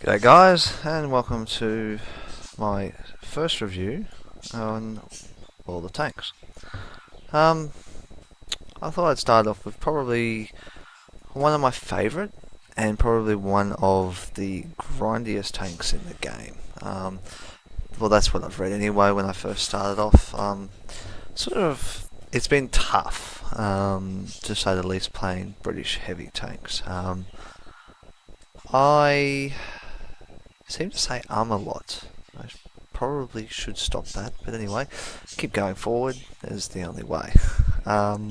G'day guys, and welcome to my first review on all the tanks. Um, I thought I'd start off with probably one of my favourite and probably one of the grindiest tanks in the game. Well, that's what I've read anyway when I first started off. It's been tough, to say the least, playing British heavy tanks. I seem to say a lot. I probably should stop that, but anyway, keep going forward is the only way. There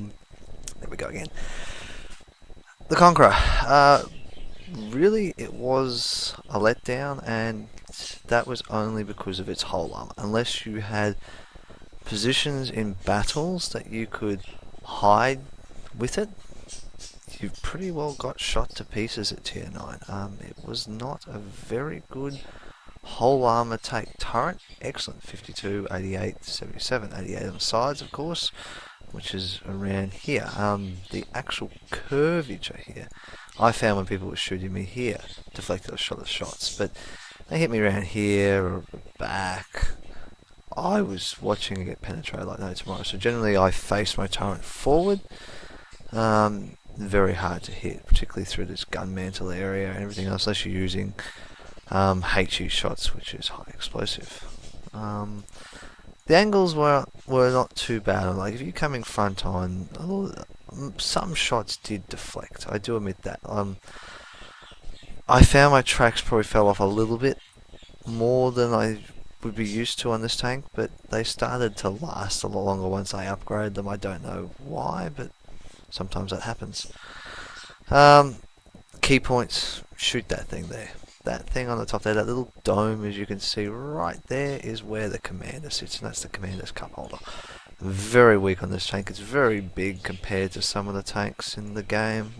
we go again. The Conqueror. Really, it was a letdown, and that was only because of its whole armor. Unless you had positions in battles that you could hide with it, you pretty well got shot to pieces at tier 9. It was not a very good whole armor take turret. Excellent 52, 88, 77, 88 on the sides, of course, which is around here. The actual curvature here, I found when people were shooting me here, deflected a shot of shots, but they hit me around here or back. I was watching it get penetrated like no tomorrow. So generally I face my turret forward. Very hard to hit, particularly through this gun mantle area and everything else, unless you're using HE shots, which is high explosive. The angles were not too bad. Like if you're coming front on, some shots did deflect. I do admit that. I found my tracks probably fell off a little bit more than I would be used to on this tank, but they started to last a lot longer once I upgraded them. I don't know why, but sometimes that happens. Key points, shoot that thing there. That thing on the top there, that little dome, as you can see right there, is where the commander sits, and that's the commander's cup holder. Very weak on this tank. It's very big compared to some of the tanks in the game.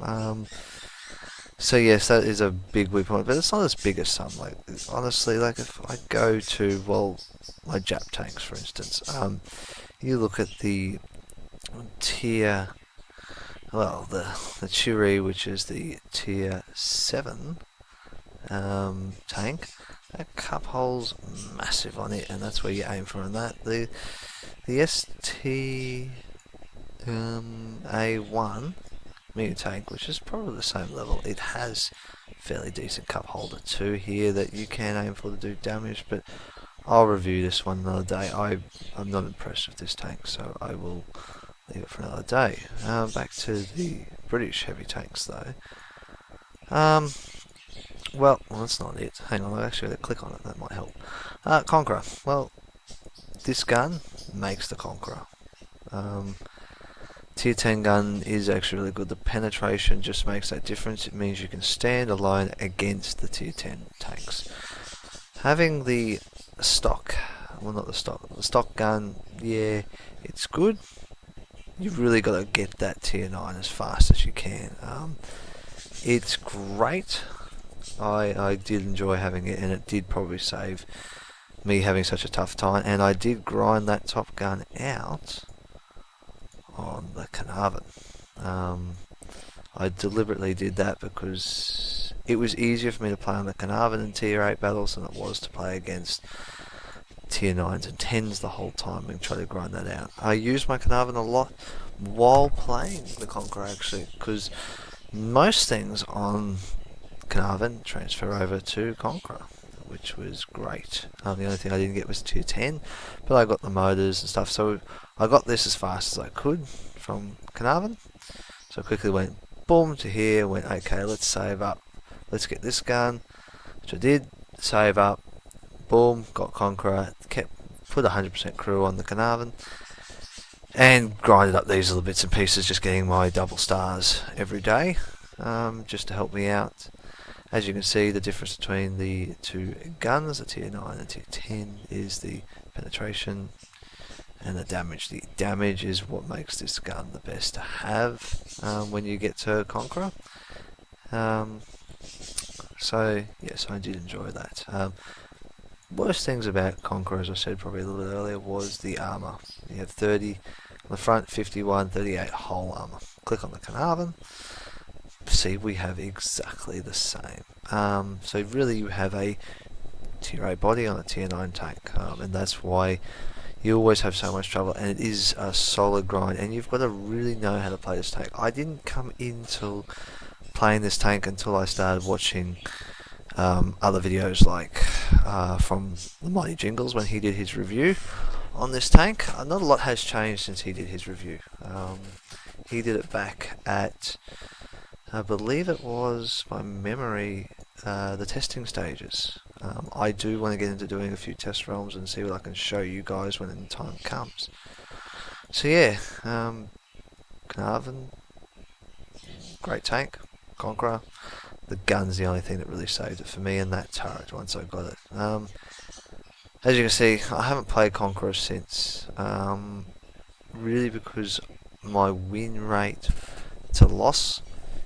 So yes, that is a big weak point, but it's not as big as some. Like honestly, like if I go to my Jap tanks, for instance, you look at the tier, the Chiri, which is the tier 7 tank. That cup hole's massive on it, and that's where you aim for. And that the ST A1 mini tank, which is probably the same level, it has fairly decent cup holder too here that you can aim for to do damage, but I'll review this one another day. I'm not impressed with this tank, so I will leave it for another day. Back to the British heavy tanks though. Well, that's not it. Hang on, I'll actually click on it, that might help. Conqueror. Well, this gun makes the Conqueror. Tier 10 gun is actually really good. The penetration just makes that difference. It means you can stand alone against the tier 10 tanks. Having the stock, well not the stock gun, yeah, it's good. You've really got to get that tier 9 as fast as you can. It's great. I did enjoy having it, and it did probably save me having such a tough time, and I did grind that top gun out on the Carnarvon. I deliberately did that because it was easier for me to play on the Carnarvon in tier 8 battles than it was to play against tier 9s and 10s the whole time and try to grind that out. I used my Carnarvon a lot while playing the Conqueror actually, because most things on Carnarvon transfer over to Conqueror, which was great. The only thing I didn't get was tier 10, but I got the motors and stuff, so I got this as fast as I could from Carnarvon. So I quickly went boom to here, went okay, let's save up, let's get this gun, which I did, save up, boom, got Conqueror, put 100% crew on the Carnarvon, and grinded up these little bits and pieces, just getting my double stars every day, just to help me out. As you can see, the difference between the two guns, the tier 9 and tier 10, is the penetration and the damage. The damage is what makes this gun the best to have when you get to Conqueror. So yes, I did enjoy that. Worst things about Conqueror, as I said probably a little bit earlier, was the armor. You have 30 on the front, 51, 38 whole armor. Click on the Carnarvon. see, we have exactly the same. So really you have a tier 8 body on a tier 9 tank, and that's why you always have so much trouble, and it is a solid grind, and you've got to really know how to play this tank. I didn't come into playing this tank until I started watching other videos like from the Mighty Jingles when he did his review on this tank. Not a lot has changed since he did his review. He did it back at, I believe it was, by memory, the testing stages. I do want to get into doing a few test realms and see what I can show you guys when the time comes. So yeah, Carnarvon, great tank. Conqueror, the gun's the only thing that really saved it for me, and that turret once I got it. As you can see, I haven't played Conqueror since, really because my win rate to loss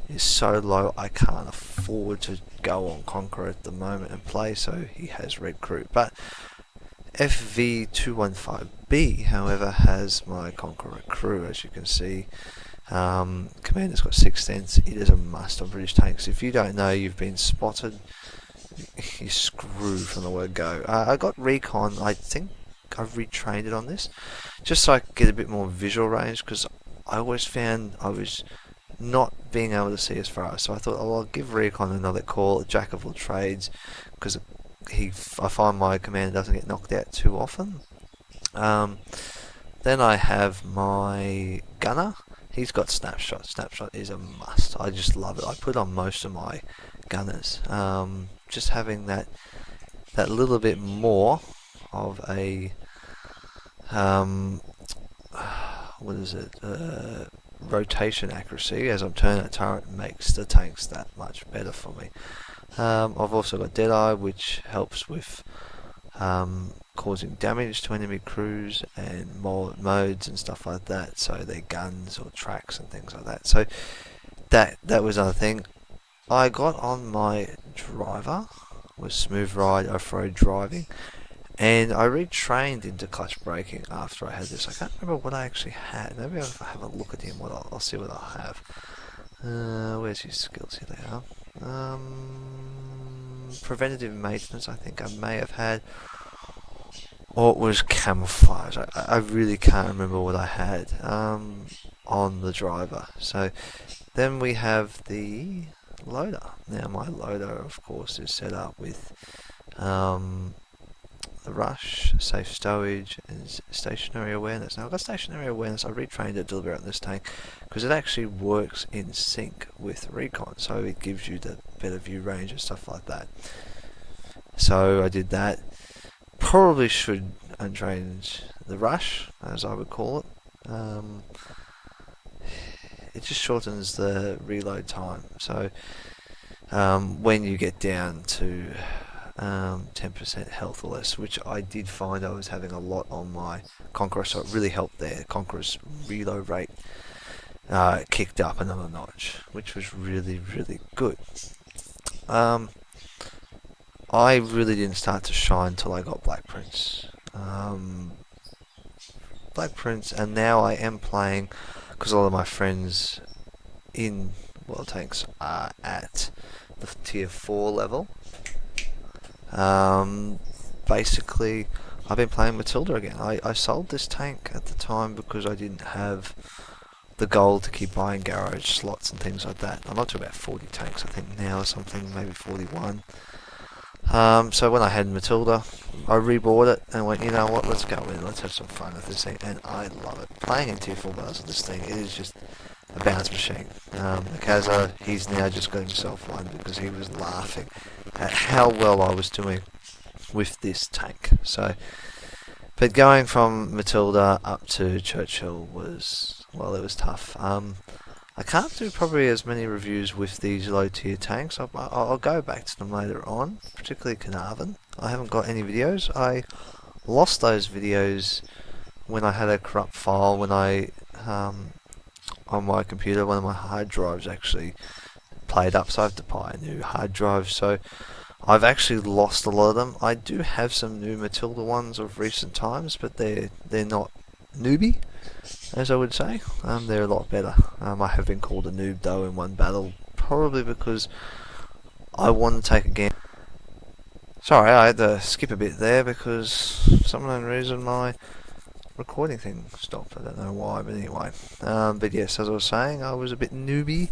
is so low I can't afford to go on Conqueror at the moment and play, so he has red crew. But FV215B, however, has my Conqueror crew, as you can see. Commander's got 6 cents. It is a must on British tanks. If you don't know, you've been spotted, you're screwed from the word go. I got recon. I think I've retrained it on this just so I could get a bit more visual range, because I always found I was not being able to see as far. So I thought, oh, I'll give recon another call, a jack of all trades, because I find my commander doesn't get knocked out too often. Then I have my gunner. He's got snapshot. Snapshot is a must. I just love it. I put on most of my gunners. Just having that little bit more of a what is it? Rotation accuracy as I'm turning that turret makes the tanks that much better for me. I've also got Deadeye, which helps with causing damage to enemy crews and modes and stuff like that, so their guns or tracks and things like that. So that was another thing. I got on my driver, was smooth ride off-road driving, and I retrained into clutch braking after I had this. I can't remember what I actually had. Maybe if I have a look at him, I'll see what I have. Where's his skills? Here they are. Preventative maintenance, I think I may have had, or it was camouflage. I really can't remember what I had on the driver. So then we have the loader. Now my loader, of course, is set up with the rush, safe stowage, and stationary awareness. Now I've got stationary awareness. I retrained it deliberately on this tank because it actually works in sync with recon, so it gives you the better view range and stuff like that. So I did that. Probably should untrain the rush, as I would call it. It just shortens the reload time. So when you get down to 10% health or less, which I did find I was having a lot on my Conqueror, so it really helped there. Conqueror's reload rate kicked up another notch, which was really, really good. I really didn't start to shine till I got Black Prince. Black Prince, and now I am playing, because a lot of my friends in World Tanks are at the tier 4 level. Basically, I've been playing Matilda again. I sold this tank at the time because I didn't have the gold to keep buying garage slots and things like that. I'm up to about 40 tanks, I think now, or something, maybe 41. So when I had Matilda, I rebought it and went, you know what, let's go in, let's have some fun with this thing, and I love it. Playing in tier 4 battles with this thing, it is just a bounce machine. Akaza, he's now just got himself one because he was laughing at how well I was doing with this tank. So, but going from Matilda up to Churchill was, well, it was tough. I can't do probably as many reviews with these low tier tanks. I'll go back to them later on, particularly Carnarvon. I haven't got any videos. I lost those videos when I had a corrupt file, when I on my computer, one of my hard drives actually played up, so I have to buy a new hard drive. So I've actually lost a lot of them. I do have some new Matilda ones of recent times, but they're not newbie, as I would say. They're a lot better. I have been called a noob though in one battle probably because I want to take a gamble. Sorry, I had to skip a bit there because for some unknown reason my recording thing stopped. I don't know why, but anyway. But yes, as I was saying, I was a bit newbie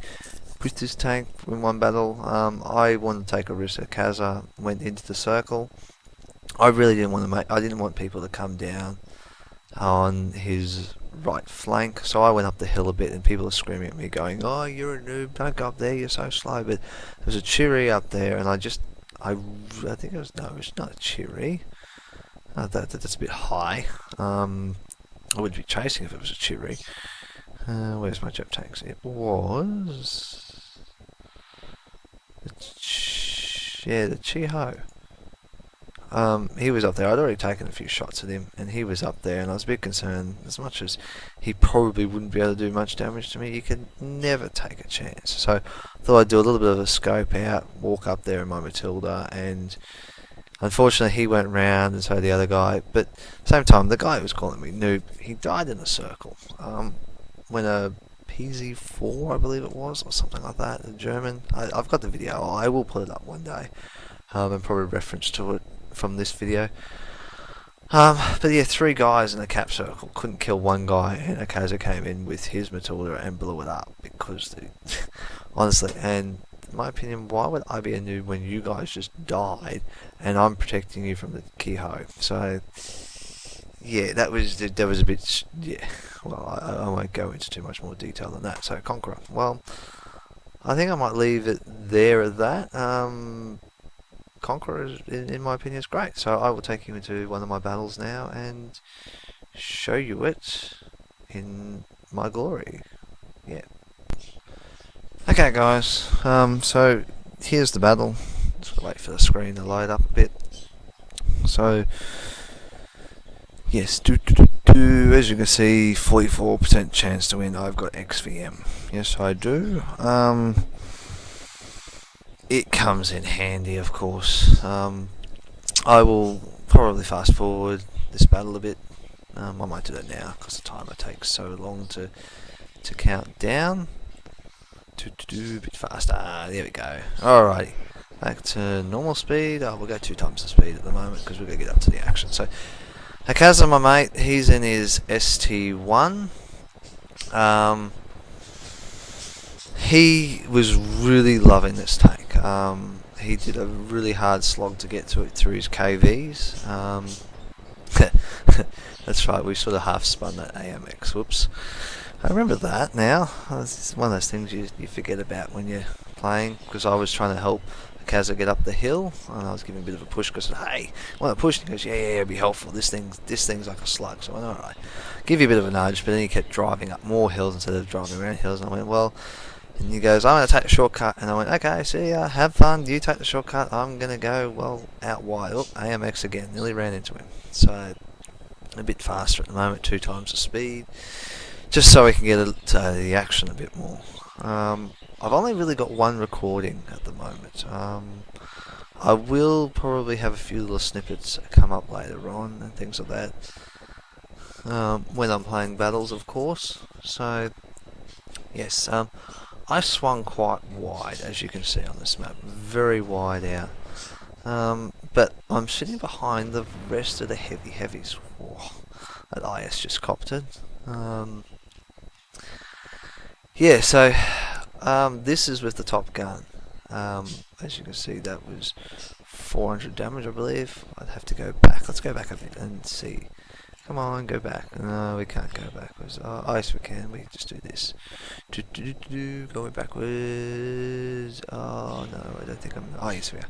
with this tank in one battle. I wanted to take a risk. Kaza went into the circle. I really didn't want to I didn't want people to come down on his right flank, so I went up the hill a bit, and people are screaming at me, going, "Oh, you're a noob! Don't go up there. You're so slow." But there was a Chiri up there, and I think it was it's not a Chiri. That's a bit high. I would be chasing if it was a Chiri. Where's my Jep tanks? It was the Chiho. He was up there. I'd already taken a few shots at him, and he was up there, and I was a bit concerned. As much as he probably wouldn't be able to do much damage to me, you can never take a chance. So I thought I'd do a little bit of a scope out, walk up there in my Matilda, and unfortunately he went round, and so the other guy. But at the same time, the guy who was calling me noob, he died in a circle. When a PZ4, I believe it was, or something like that, a German. I've got the video. I will put it up one day, and probably reference to it from this video. But yeah, 3 guys in a cap circle couldn't kill one guy, and Akaza came in with his Matilda and blew it up because honestly, and in my opinion, why would I be a noob when you guys just died and I'm protecting you from the Kiho? So yeah, that was a bit, yeah, well, I won't go into too much more detail than that. So Conqueror, well, I think I might leave it there at that. Conqueror, in my opinion, is great. So I will take you into one of my battles now and show you it in my glory. Yeah. Okay, guys. So here's the battle. Just wait for the screen to load up a bit. So yes, as you can see, 44% chance to win. I've got XVM. Yes, I do. It comes in handy, of course. I will probably fast forward this battle a bit. I might do that now because the timer takes so long to count down. A bit faster. There we go. Alrighty, back to normal speed. We'll go 2 times the speed at the moment because we're going to get up to the action. So Akaza, my mate, he's in his ST1. He was really loving this tank. He did a really hard slog to get to it through his KVs. That's right, we sort of half spun that AMX. Whoops. I remember that now. It's one of those things you forget about when you're playing, because I was trying to help Akaza get up the hill, and I was giving a bit of a push because I said, "Hey, want to push?" And he goes, "Yeah, it'd be helpful. This thing's like a slug." So I went, "Alright, give you a bit of a nudge," but then he kept driving up more hills instead of driving around hills, and I went, "Well," and he goes, "I'm going to take the shortcut," and I went, "Okay, see ya, have fun, you take the shortcut, I'm going to go, well, out wide." Oh, AMX again, nearly ran into him. So a bit faster at the moment, 2 times the speed, just so we can get the action a bit more. I've only really got 1 recording at the moment. I will probably have a few little snippets come up later on and things like that, when I'm playing battles, of course. So yes, I swung quite wide, as you can see on this map, very wide out. But I'm sitting behind the rest of the heavies. Whoa, that IS just copped it. Yeah, so this is with the top gun. As you can see, that was 400 damage, I believe. I'd have to go back. Let's go back a bit and see. Come on, go back. No, we can't go backwards. Oh, yes, we can. We just do this. Going backwards. Oh, no, I don't think I'm... Oh, yes, we are.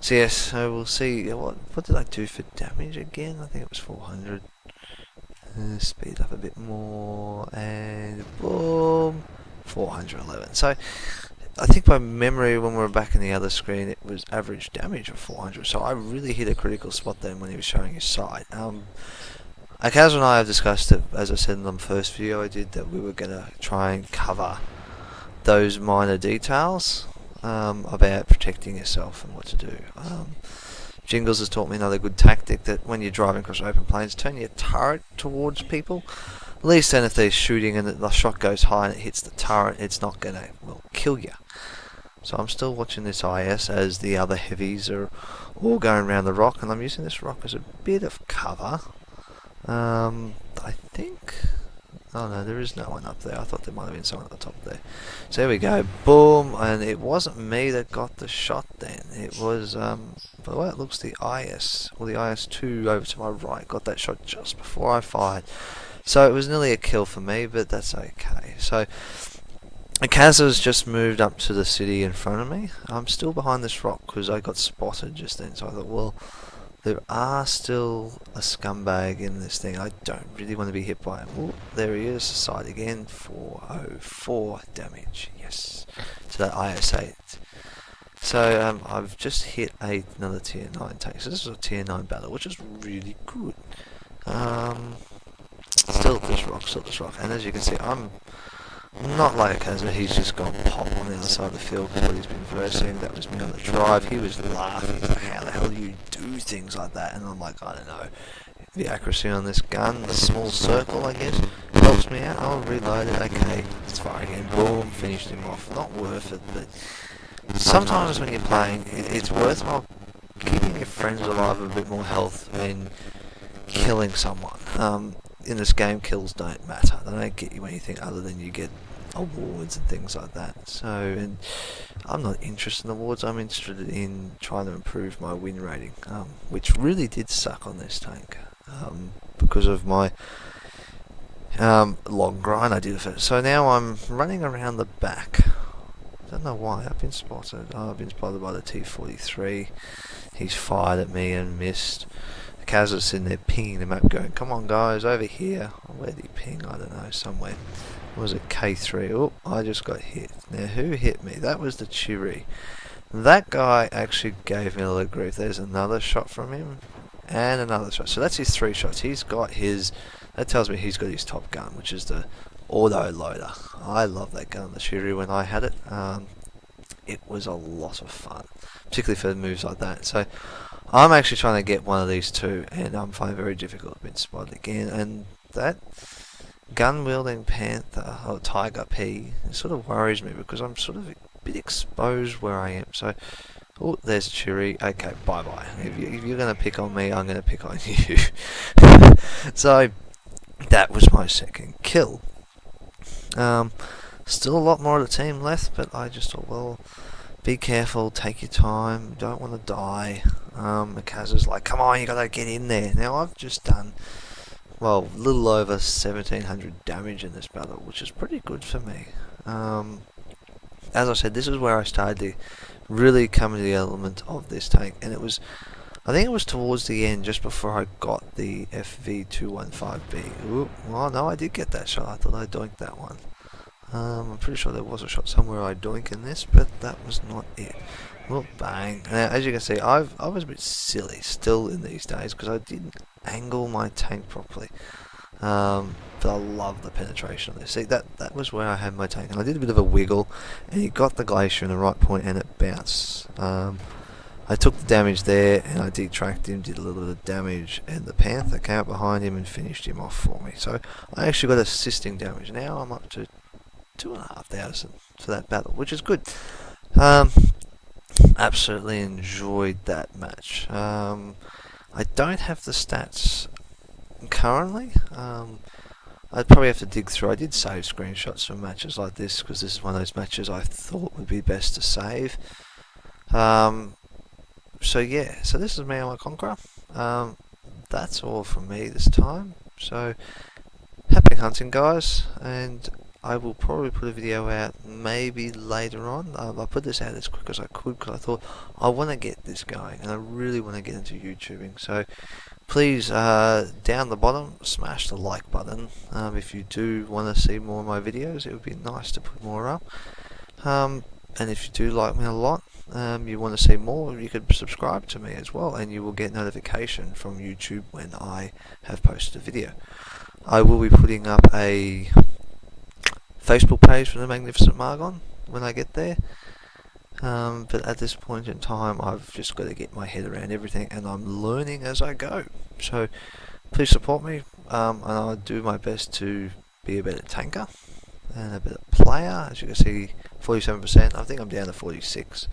So, yes, so we'll see. What did I do for damage again? I think it was 400. Speed up a bit more. And boom. 411. So, I think by memory, when we were back in the other screen, it was average damage of 400. So, I really hit a critical spot then when he was showing his sight. Akaza and I have discussed it, as I said in the first video I did, that we were going to try and cover those minor details about protecting yourself and what to do. Jingles has taught me another good tactic, that when you're driving across open plains, turn your turret towards people. At least then if they're shooting and the shot goes high and it hits the turret, it's not going to, well, kill you. So I'm still watching this IS as the other heavies are all going around the rock, and I'm using this rock as a bit of cover. I think... Oh no, there is no one up there. I thought there might have been someone at the top there. So there we go, boom, and it wasn't me that got the shot then. It was, by the way it looks, the IS, or the IS-2 over to my right, got that shot just before I fired. So it was nearly a kill for me, but that's okay. So, Kaza's just moved up to the city in front of me. I'm still behind this rock because I got spotted just then, so I thought, well, there are still a scumbag in this thing. I don't really want to be hit by him. Ooh, there he is, side again, 404 damage, yes, to that IS-8. So I've just hit another tier 9 tank. So this is a tier 9 battle, which is really good. Still this rock, and as you can see, I'm not like Kaza, he's just gone pop on the other side of the field because what he's been versing. That was me on the drive. He was laughing, how the hell do you do things like that? And I'm like, I don't know. The accuracy on this gun, the small circle, I guess, helps me out. I'll reload it, okay, let's fire again, boom, finished him off. Not worth it, but sometimes when you're playing, it's worthwhile keeping your friends alive with a bit more health than killing someone. In this game, kills don't matter. They don't get you anything other than you get awards and things like that. So, and I'm not interested in awards. I'm interested in trying to improve my win rating, which really did suck on this tank because of my long grind I did it. So now I'm running around the back. I don't know why. I've been spotted. I've been spotted by the T-43. He's fired at me and missed. Kaz's sitting there pinging the map going, come on guys, over here. Where did he ping? I don't know, somewhere. What was it, K3? Oh, I just got hit. Now, who hit me? That was the Chiri. That guy actually gave me a little grief. There's another shot from him, and another shot. So that's his 3 shots. He's got his, that tells me he's got his top gun, which is the auto loader. I love that gun, the Chiri, when I had it. It was a lot of fun, particularly for moves like that. So I'm actually trying to get one of these two, and I'm finding it very difficult. I've been spotted again, and that gun-wielding Panther, or Tiger P, it sort of worries me because I'm sort of a bit exposed where I am. So, oh, there's Chiri. Okay, bye-bye. If you're going to pick on me, I'm going to pick on you. So, that was my second kill. Still a lot more of the team left, but I just thought, well, be careful, take your time, don't want to die. Mikaza's like, come on, you gotta get in there. Now I've just done, well, a little over 1700 damage in this battle, which is pretty good for me. As I said, this is where I started to really come into the element of this tank, and it was, I think it was towards the end, just before I got the FV215B. Ooh, well, no, I did get that shot. I thought I doinked that one. I'm pretty sure there was a shot somewhere I doink in this, but that was not it. Well, bang. Now, as you can see, I was a bit silly still in these days because I didn't angle my tank properly. But I love the penetration of this. See, that was where I had my tank, and I did a bit of a wiggle, and he got the glacier in the right point, and it bounced. I took the damage there, and I detracked him, did a little bit of damage, and the Panther came up behind him and finished him off for me. So I actually got assisting damage. Now I'm up to 2,500 for that battle, which is good. Absolutely enjoyed that match. I don't have the stats currently. I'd probably have to dig through. I did save screenshots for matches like this because this is one of those matches I thought would be best to save. So yeah, so this is me on my Conqueror. That's all from me this time. So happy hunting, guys, and I will probably put a video out maybe later on. I put this out as quick as I could because I thought I want to get this going and I really want to get into YouTubing. So please, down the bottom, smash the like button. If you do want to see more of my videos, it would be nice to put more up. And if you do like me a lot, you want to see more, you could subscribe to me as well, and you will get notification from YouTube when I have posted a video. I will be putting up a Facebook page for the Magnificent Margon when I get there, but at this point in time I've just got to get my head around everything, and I'm learning as I go. So please support me, and I'll do my best to be a better tanker. And a bit of player, as you can see, 47%. I think I'm down to 46.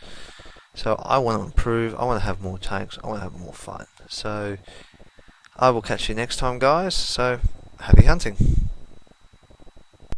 So I want to improve. I want to have more tanks. I want to have more fun. So I will catch you next time, guys. So happy hunting.